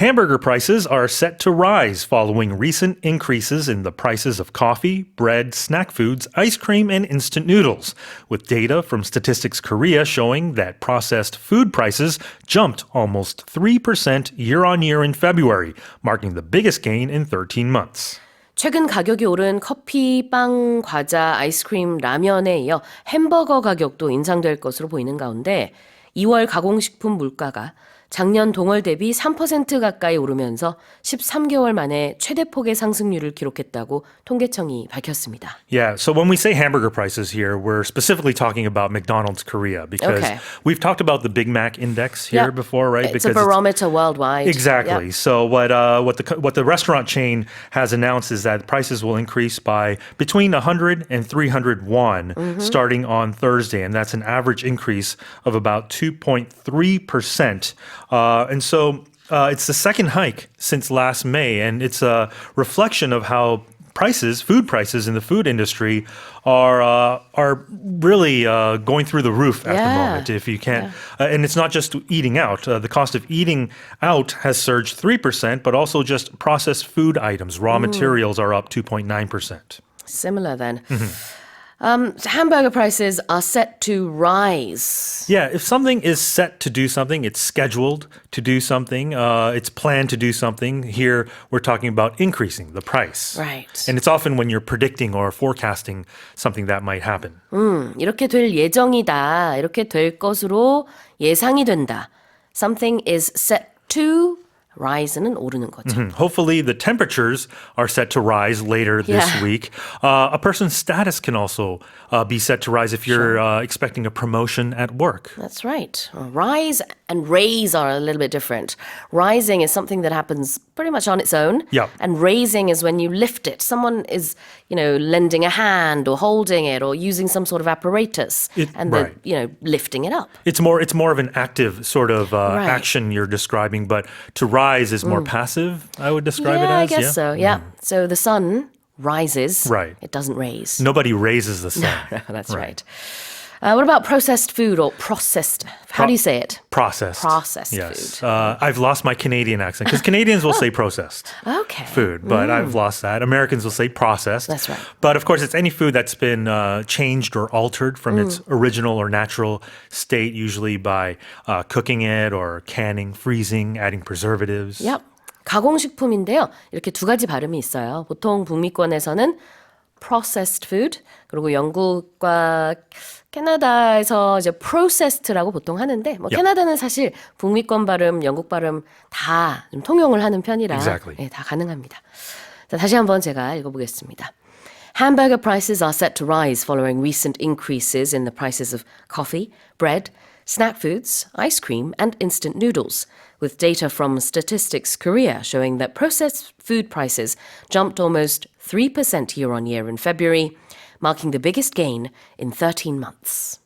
Hamburger prices are set to rise following recent increases in the prices of coffee, bread, snack foods, ice cream, and instant noodles, with data from Statistics Korea showing that processed food prices jumped almost 3% year-on-year in February, marking the biggest gain in 13 months. 최근 가격이 오른 커피, 빵, 과자, 아이스크림, 라면에 이어 햄버거 가격도 인상될 것으로 보이는 가운데 2월 가공식품 물가가 작년 동월 대비 3% 가까이 오르면서 13개월 만에 최대폭의 상승률을 기록했다고 통계청이 밝혔습니다. Yeah, so when we say hamburger prices here, we're specifically talking about McDonald's Korea because we've talked about the Big Mac index here before, right? It's a barometer worldwide. Exactly. Yep. So what the restaurant chain has announced is that prices will increase by between 100 and 300 won starting on Thursday, and that's an average increase of about 2.3%. And so it's the second hike since last May, and it's a reflection of how food prices in the food industry are really going through the roof at the moment. If you can't, and it's not just eating out. The cost of eating out has surged 3%, but also just processed food items, raw materials are up 2.9%. Similar then. Hamburger prices are set to rise. Yeah, if something is set to do something, it's scheduled to do something, it's planned to do something. Here, we're talking about increasing the price. Right. And it's often when you're predicting or forecasting something that might happen. 이렇게 될 예정이다. 이렇게 될 것으로 예상이 된다. Something is set to rise는 오르는 거죠. Hopefully, the temperatures are set to rise later this week. A person's status can also be set to rise if you're expecting a promotion at work. That's right. Rise and raise are a little bit different. Rising is something that happens pretty much on its own. Yeah. And raising is when you lift it. Someone is, lending a hand or holding it or using some sort of apparatus then, lifting it up. It's more of an active sort of action you're describing, but to rise is more passive, I would describe it as. I guess so, yeah. So the sun rises. Right. It doesn't raise. Nobody raises the sun. That's right. What about processed food or processed? How do you say it? Processed. Processed yes. food. I've lost my Canadian accent because Canadians will say processed food, but I've lost that. Americans will say processed. That's right. But of course, it's any food that's been changed or altered from its original or natural state, usually by cooking it or canning, freezing, adding preservatives. Yep. 가공식품인데요. 이렇게 두 가지 발음이 있어요. 보통 북미권에서는 processed food, 그리고 영국과 캐나다에서 이제 processed라고 보통 하는데 캐나다는 사실 북미권 발음, 영국 발음 다 좀 통용을 하는 편이라 다 가능합니다. 자, 다시 한번 제가 읽어보겠습니다. Hamburger prices are set to rise following recent increases in the prices of coffee, bread, snack foods, ice cream, and instant noodles, with data from Statistics Korea showing that processed food prices jumped almost 3% year-on-year in February, marking the biggest gain in 13 months.